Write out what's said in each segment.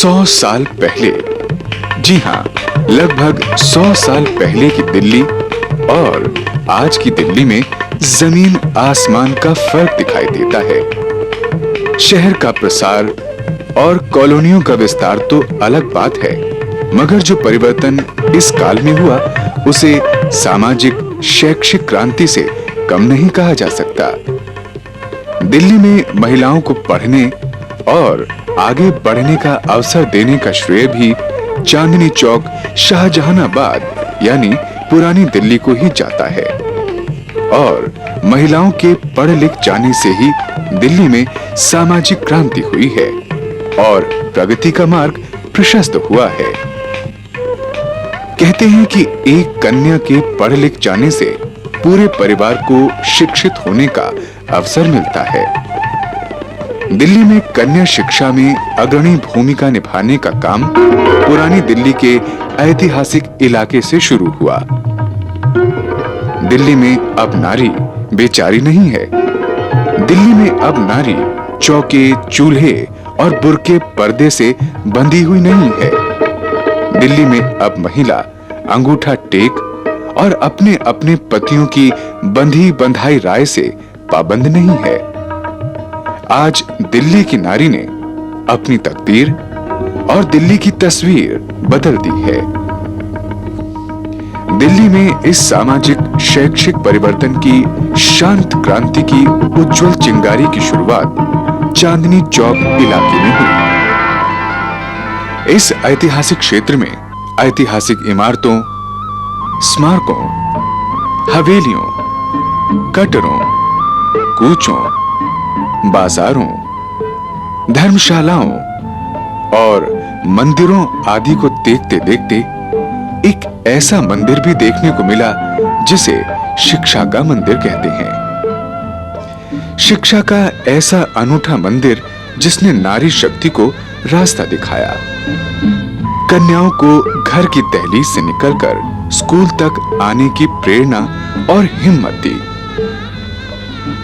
100 साल पहले, जी हाँ, लगभग 100 साल पहले की दिल्ली और आज की दिल्ली में जमीन आसमान का फर्क दिखाई देता है। शहर का प्रसार और कॉलोनियों का विस्तार तो अलग बात है, मगर जो परिवर्तन इस काल में हुआ उसे सामाजिक शैक्षिक क्रांति से कम नहीं कहा जा सकता। दिल्ली में महिलाओं को पढ़ने और आगे बढ़ने का अवसर देने का श्रेय भी चांदनी चौक शाहजहानाबाद यानी पुरानी दिल्ली को ही जाता है और महिलाओं के पढ़ लिख जाने से ही दिल्ली में सामाजिक क्रांति हुई है और प्रगति का मार्ग प्रशस्त हुआ है। कहते हैं कि एक कन्या के पढ़ लिख जाने से पूरे परिवार को शिक्षित होने का अवसर मिलता है। दिल्ली में कन्या शिक्षा में अग्रणी भूमिका निभाने का काम पुरानी दिल्ली के ऐतिहासिक इलाके से शुरू हुआ। दिल्ली में अब नारी बेचारी नहीं है। दिल्ली में अब नारी चौके, चूल्हे और बुर्के पर्दे से बंधी हुई नहीं है। दिल्ली में अब महिला अंगूठा टेक और अपने अपने पतियों की बंधी बंधाई राय से पाबंद नहीं है। आज दिल्ली की नारी ने अपनी तकदीर और दिल्ली की तस्वीर बदल दी है। दिल्ली में इस सामाजिक शैक्षिक परिवर्तन की शांत क्रांति की उज्जवल चिंगारी की शुरुआत चांदनी चौक इलाके में हुई। इस ऐतिहासिक क्षेत्र में ऐतिहासिक इमारतों, स्मारकों, हवेलियों, कटरों, कूचों, बाजारों, धर्मशालाओं और मंदिरों आदि को देखते देखते एक ऐसा मंदिर भी देखने को मिला जिसे शिक्षा का मंदिर कहते हैं। शिक्षा का ऐसा अनूठा मंदिर जिसने नारी शक्ति को रास्ता दिखाया, कन्याओं को घर की दहलीज से निकलकर स्कूल तक आने की प्रेरणा और हिम्मत दी।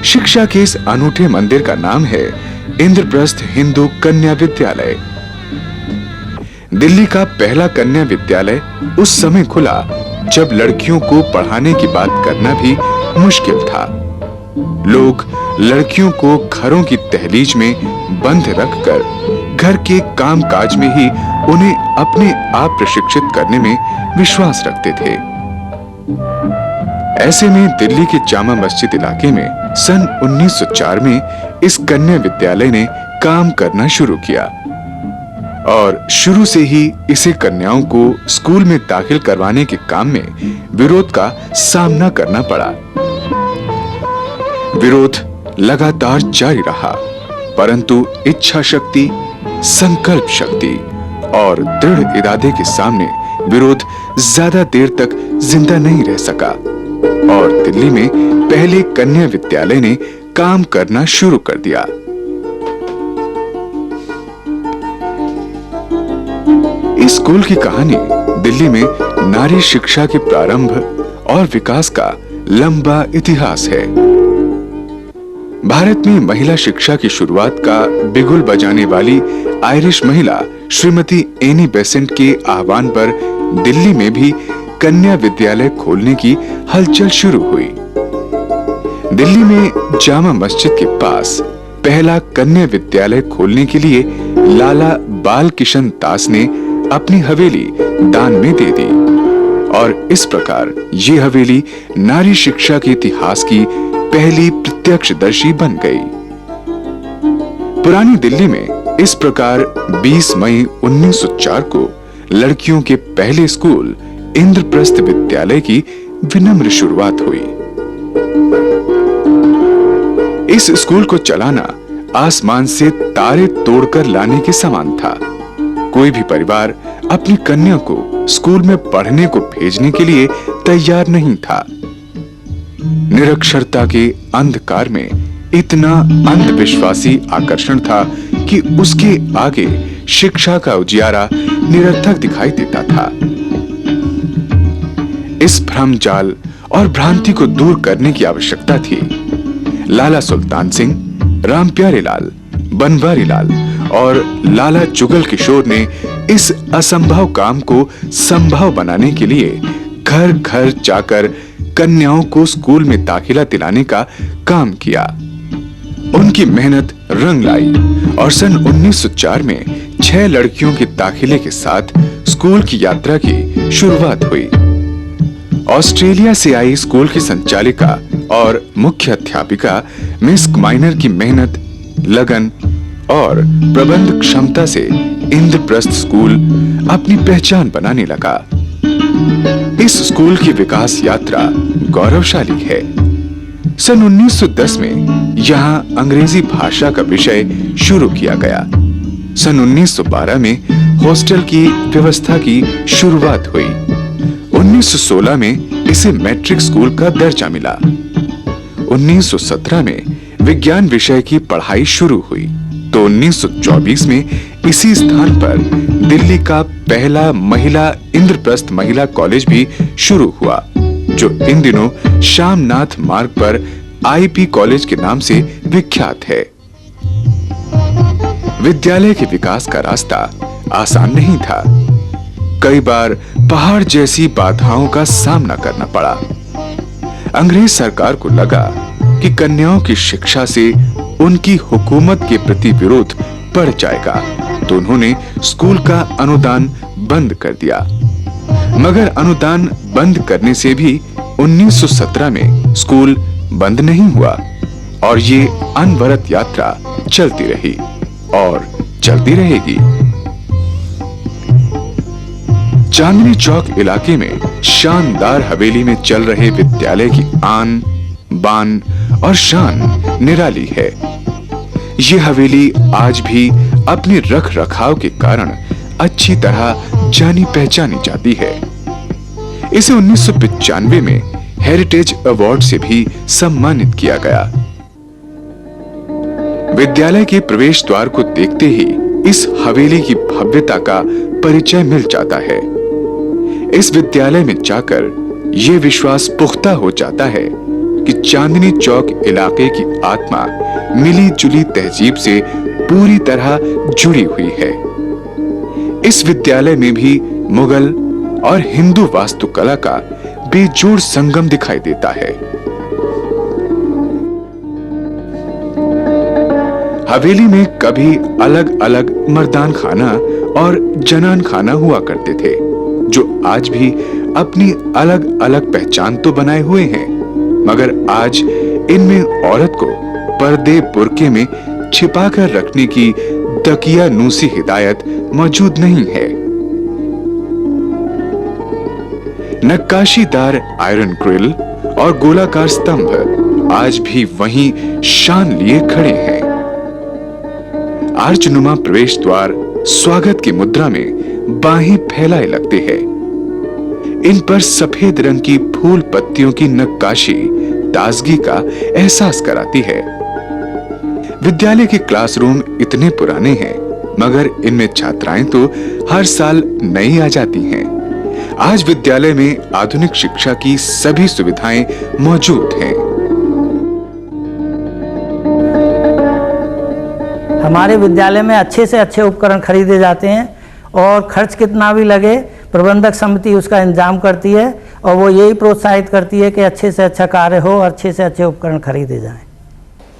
शिक्षा के इस अनूठे मंदिर का नाम है इंद्रप्रस्थ हिंदू कन्या विद्यालय। दिल्ली का पहला कन्या विद्यालय उस समय खुला जब लड़कियों को पढ़ाने की बात करना भी मुश्किल था। लोग लड़कियों को घरों की दहलीज में बंद रखकर घर के कामकाज में ही उन्हें अपने आप प्रशिक्षित करने में विश्वास रखते थे। ऐसे में दिल्ली के जामा मस्जिद इलाके में सन 1904 में इस कन्या विद्यालय ने काम करना शुरू किया और शुरू से ही इसे कन्याओं को स्कूल में दाखिल करवाने के काम में विरोध का सामना करना पड़ा। विरोध लगातार जारी रहा, परंतु इच्छा शक्ति, संकल्प शक्ति और दृढ़ इरादे के सामने विरोध ज्यादा देर तक जिंदा नहीं रह सका और दिल्ली में पहले कन्या विद्यालय ने काम करना शुरू कर दिया। इस स्कूल की कहानी दिल्ली में नारी शिक्षा के प्रारंभ और विकास का लंबा इतिहास है। भारत में महिला शिक्षा की शुरुआत का बिगुल बजाने वाली आयरिश महिला श्रीमती एनी बेसेंट के आह्वान पर दिल्ली में भी कन्या विद्यालय खोलने की हलचल शुरू हुई। दिल्ली में जामा मस्जिद के पास पहला कन्या विद्यालय खोलने के लिए लाला बाल किशन दास ने अपनी हवेली दान में दे दी और इस प्रकार ये हवेली नारी शिक्षा के इतिहास की पहली प्रत्यक्षदर्शी बन गई। पुरानी दिल्ली में इस प्रकार 20 मई 1904 को लड़कियों के पहले स्कूल इंद्रप्रस्थ विद्यालय की विनम्र शुरुआत हुई। इस स्कूल को चलाना आसमान से तारे तोड़कर लाने के समान था। कोई भी परिवार अपनी कन्या को स्कूल में पढ़ने को भेजने के लिए तैयार नहीं था। निरक्षरता के अंधकार में इतना अंधविश्वासी आकर्षण था कि उसके आगे शिक्षा का उजियारा निरर्थक दिखाई देता था। इस भ्रम जाल और भ्रांति को दूर करने की आवश्यकता थी। लाला सुल्तान सिंह, रामप्यारे लाल, बनवारी लाल और लाला जुगल किशोर ने इस असंभव काम को संभव बनाने के लिए घर घर जाकर कन्याओं को स्कूल में दाखिला दिलाने का काम किया। उनकी मेहनत रंग लाई और सन 1904 में 6 लड़कियों के दाखिले के साथ स्कूल की यात्रा की शुरुआत हुई। ऑस्ट्रेलिया से आई स्कूल की संचालिका और मुख्य अध्यापिका मिस माइनर की मेहनत, लगन और प्रबंध क्षमता से इंद्रप्रस्थ स्कूल अपनी पहचान बनाने लगा। इस स्कूल की विकास यात्रा गौरवशाली है। सन 1910 में यहाँ अंग्रेजी भाषा का विषय शुरू किया गया। सन 1912 में हॉस्टल की व्यवस्था की शुरुआत हुई। 1916 में इसे मैट्रिक स्कूल का दर्जा मिला। 1917 में विज्ञान विषय की पढ़ाई शुरू हुई तो 1924 में इसी स्थान पर दिल्ली का पहला महिला इंद्रप्रस्थ महिला कॉलेज भी शुरू हुआ, जो इन दिनों शामनाथ मार्ग पर आईपी कॉलेज के नाम से विख्यात है। विद्यालय के विकास का रास्ता आसान नहीं था। कई बार पहाड़ जैसी बाधाओं का सामना करना पड़ा। अंग्रेज सरकार को लगा कि कन्याओं की शिक्षा से उनकी हुकूमत के प्रति विरोध बढ़ जाएगा, तो उन्होंने स्कूल का अनुदान बंद कर दिया। मगर अनुदान बंद करने से भी 1917 में स्कूल बंद नहीं हुआ और ये अनवरत यात्रा चलती रही और चलती रहेगी। चांदनी चौक इलाके में शानदार हवेली में चल रहे विद्यालय की आन, बान और शान निराली है। ये हवेली आज भी अपने रख रखाव के कारण अच्छी तरह जानी पहचानी जाती है। इसे 1995 में हेरिटेज अवार्ड से भी सम्मानित किया गया। विद्यालय के प्रवेश द्वार को देखते ही इस हवेली की भव्यता का परिचय मिल जाता है। इस विद्यालय में जाकर यह विश्वास पुख्ता हो जाता है कि चांदनी चौक इलाके की आत्मा मिली जुली तहजीब से पूरी तरह जुड़ी हुई है। इस विद्यालय में भी मुगल और हिंदू वास्तुकला का बेजोड़ संगम दिखाई देता है। हवेली में कभी अलग अलग मर्दान खाना और जनान खाना हुआ करते थे, जो आज भी अपनी अलग अलग पहचान तो बनाए हुए हैं, मगर आज इनमें औरत को पर्दे बुर्के में छिपाकर रखने की दकियानूसी हिदायत मौजूद नहीं है। नक्काशीदार आयरन ग्रिल और गोलाकार स्तंभ आज भी वहीं शान लिए खड़े हैं। आर्चनुमा प्रवेश द्वार स्वागत की मुद्रा में बाहें फैलाए लगते हैं। इन पर सफेद रंग की फूल पत्तियों की नक्काशी ताजगी का एहसास कराती है। विद्यालय के क्लासरूम इतने पुराने हैं, मगर इनमें छात्राएं तो हर साल नई आ जाती हैं। आज विद्यालय में आधुनिक शिक्षा की सभी सुविधाएं मौजूद हैं। हमारे विद्यालय में अच्छे से अच्छे उपकरण खरीदे जाते हैं और खर्च कितना भी लगे प्रबंधक समिति उसका इंतजाम करती है और वो यही प्रोत्साहित करती है कि अच्छे से अच्छा कार्य हो और अच्छे से अच्छे उपकरण खरीदे जाएं।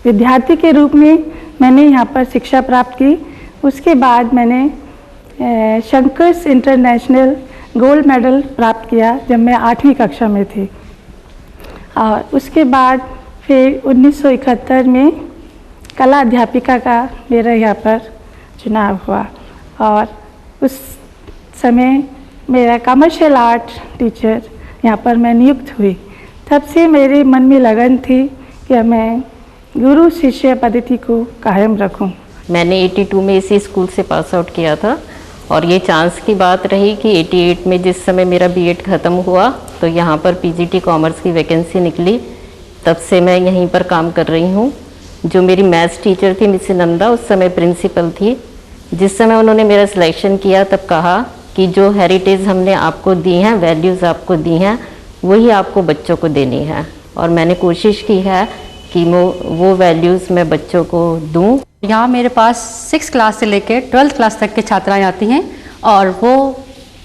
विद्यार्थी के रूप में मैंने यहाँ पर शिक्षा प्राप्त की। उसके बाद मैंने शंकर्स इंटरनेशनल गोल्ड मेडल प्राप्त किया जब मैं 8वीं कक्षा में थी। और उसके बाद फिर 1971 में कला अध्यापिका का मेरा यहाँ पर चुनाव हुआ और उस समय मेरा कमर्शियल आर्ट टीचर यहाँ पर मैं नियुक्त हुई। तब से मेरे मन में लगन थी कि मैं गुरु शिष्य पद्धति को कायम रखूं। मैंने 82 में इसी स्कूल से पास आउट किया था और ये चांस की बात रही कि 88 में जिस समय मेरा बीएड ख़त्म हुआ तो यहाँ पर पीजीटी कॉमर्स की वैकेंसी निकली। तब से मैं यहीं पर काम कर रही हूँ। जो मेरी मैथ्स टीचर थी मिस नंदा, उस समय प्रिंसिपल थी। जिस समय उन्होंने मेरा सिलेक्शन किया तब कहा कि जो हेरिटेज हमने आपको दी हैं, वैल्यूज़ आपको दी हैं, वही आपको बच्चों को देनी है। और मैंने कोशिश की है कि वो वैल्यूज़ मैं बच्चों को दूं। यहाँ मेरे पास 6 क्लास से लेकर 12th क्लास तक के छात्राएं आती हैं और वो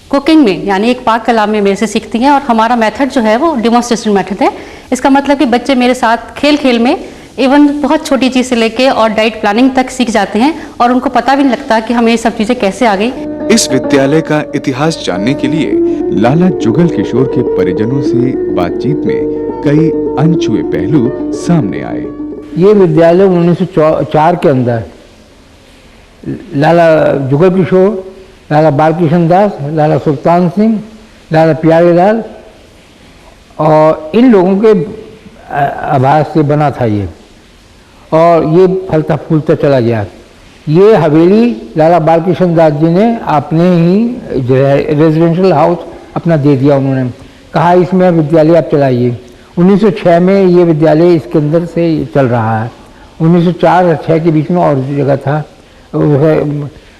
कुकिंग में यानी एक पाक कला में मेरे से सीखती हैं और हमारा मेथड जो है वो डेमोन्स्ट्रेशन मेथड है। इसका मतलब कि बच्चे मेरे साथ खेल खेल में इवन बहुत छोटी चीज़ से लेके और डाइट प्लानिंग तक सीख जाते हैं और उनको पता भी नहीं लगता कि हमें ये सब चीज़ें कैसे आ गई। इस विद्यालय का इतिहास जानने के लिए लाला जुगल किशोर के परिजनों से बातचीत में कई अनछुए पहलू सामने आए। ये विद्यालय 1904 के अंदर लाला जुगल किशोर, लाला बालकृष्ण दास, लाला सुल्तान सिंह, लाला प्यारेलाल और इन लोगों के आभास से बना था ये, और ये फलता फूलता चला गया। ये हवेली लाला बालकृष्ण दास जी ने अपने ही जो है रेजिडेंशियल हाउस अपना दे दिया। उन्होंने कहा इसमें विद्यालय आप चलाइए। 1906 में ये विद्यालय इसके अंदर से चल रहा है। 1904 और 6 के बीच में और जगह था।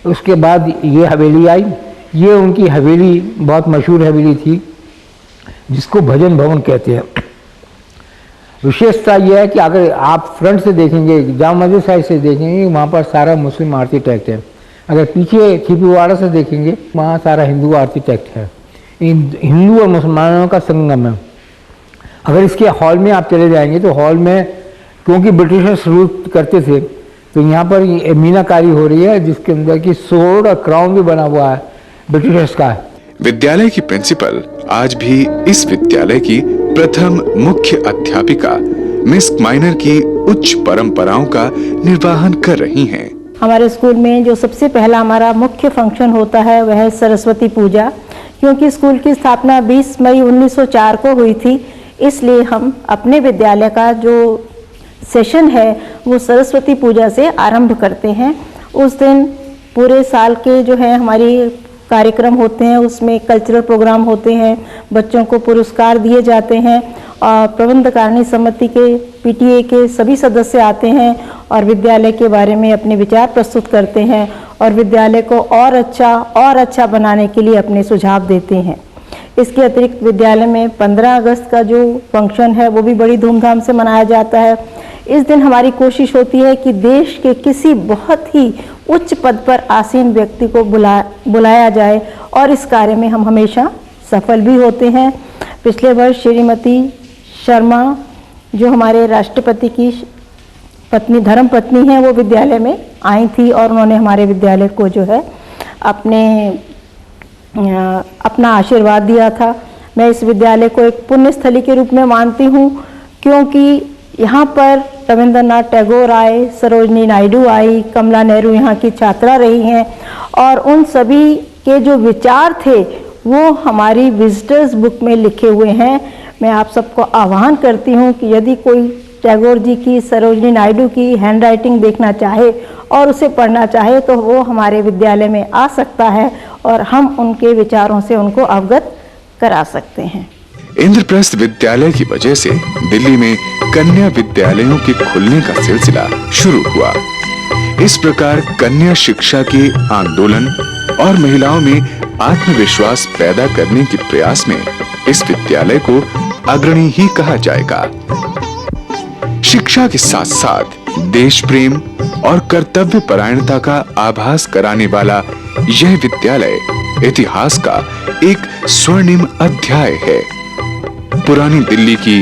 उसके बाद ये हवेली आई। ये उनकी हवेली बहुत मशहूर हवेली थी जिसको भजन भवन कहते हैं। विशेषता यह है कि अगर आप फ्रंट से देखेंगे, जामा मस्जिद साइड से देखेंगे, वहाँ पर सारा मुस्लिम आर्किटेक्ट है। अगर पीछे खीपीवाड़ा से देखेंगे, वहाँ सारा हिंदू आर्किटेक्ट है। हिंदू और मुसलमानों का संगम है। अगर इसके हॉल में आप चले जाएंगे तो हॉल में क्योंकि ब्रिटिशर्स रूल करते थे तो यहाँ पर मीनाकारी हो रही है जिसके अंदर की सोर्ड और क्राउन भी बना हुआ है ब्रिटिशर्स का। विद्यालय की प्रिंसिपल आज भी इस विद्यालय की प्रथम मुख्य अध्यापिका मिस माइनर की उच्च परंपराओं का निर्वहन कर रही हैं। हमारे स्कूल में जो सबसे पहला हमारा मुख्य फंक्शन होता है वह है सरस्वती पूजा। क्योंकि स्कूल की स्थापना 20 मई 1904 को हुई थी, इसलिए हम अपने विद्यालय का जो सेशन है वो सरस्वती पूजा से आरंभ करते हैं। उस दिन पूरे साल के जो है हमारी कार्यक्रम होते हैं, उसमें कल्चरल प्रोग्राम होते हैं, बच्चों को पुरस्कार दिए जाते हैं और प्रबंधकारिणी समिति के पीटीए के सभी सदस्य आते हैं और विद्यालय के बारे में अपने विचार प्रस्तुत करते हैं और विद्यालय को और अच्छा बनाने के लिए अपने सुझाव देते हैं। इसके अतिरिक्त विद्यालय में 15 अगस्त का जो फंक्शन है वो भी बड़ी धूमधाम से मनाया जाता है। इस दिन हमारी कोशिश होती है कि देश के किसी बहुत ही उच्च पद पर आसीन व्यक्ति को बुलाया जाए और इस कार्य में हम हमेशा सफल भी होते हैं। पिछले वर्ष श्रीमती शर्मा जो हमारे राष्ट्रपति की पत्नी धर्म पत्नी हैं वो विद्यालय में आई थी और उन्होंने हमारे विद्यालय को जो है अपना आशीर्वाद दिया था। मैं इस विद्यालय को एक पुण्य स्थली के रूप में मानती हूँ क्योंकि यहाँ पर रविंद्रनाथ टैगोर आए, सरोजनी नायडू आई, कमला नेहरू यहाँ की छात्रा रही हैं और उन सभी के जो विचार थे वो हमारी विजिटर्स बुक में लिखे हुए हैं। मैं आप सबको आह्वान करती हूँ कि यदि कोई टैगोर जी की, सरोजनी नायडू की हैंडराइटिंग देखना चाहे और उसे पढ़ना चाहे तो वो हमारे विद्यालय में आ सकता है और हम उनके विचारों से उनको अवगत करा सकते हैं। इंद्रप्रस्थ विद्यालय की वजह से दिल्ली में कन्या विद्यालयों के खुलने का सिलसिला शुरू हुआ। इस प्रकार कन्या शिक्षा के आंदोलन और महिलाओं में आत्मविश्वास पैदा करने के प्रयास में इस विद्यालय को अग्रणी ही कहा जाएगा। शिक्षा के साथ साथ देश प्रेम और कर्तव्य परायणता का आभास कराने वाला यह विद्यालय इतिहास का एक स्वर्णिम अध्याय है। पुरानी दिल्ली की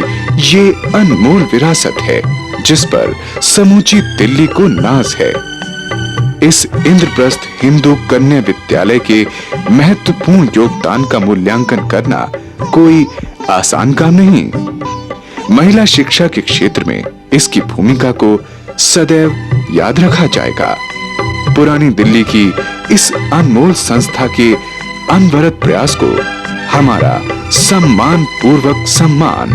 ये अनमोल विरासत है जिस पर समूची दिल्ली को नाज है। इस इंद्रप्रस्थ हिंदू कन्या विद्यालय के महत्वपूर्ण योगदान का मूल्यांकन करना कोई आसान काम नहीं। महिला शिक्षा के क्षेत्र में इसकी भूमिका को सदैव याद रखा जाएगा। पुरानी दिल्ली की इस अनमोल संस्था के अनवरत प्रयास को हमारा सम्मान पूर्वक सम्मान।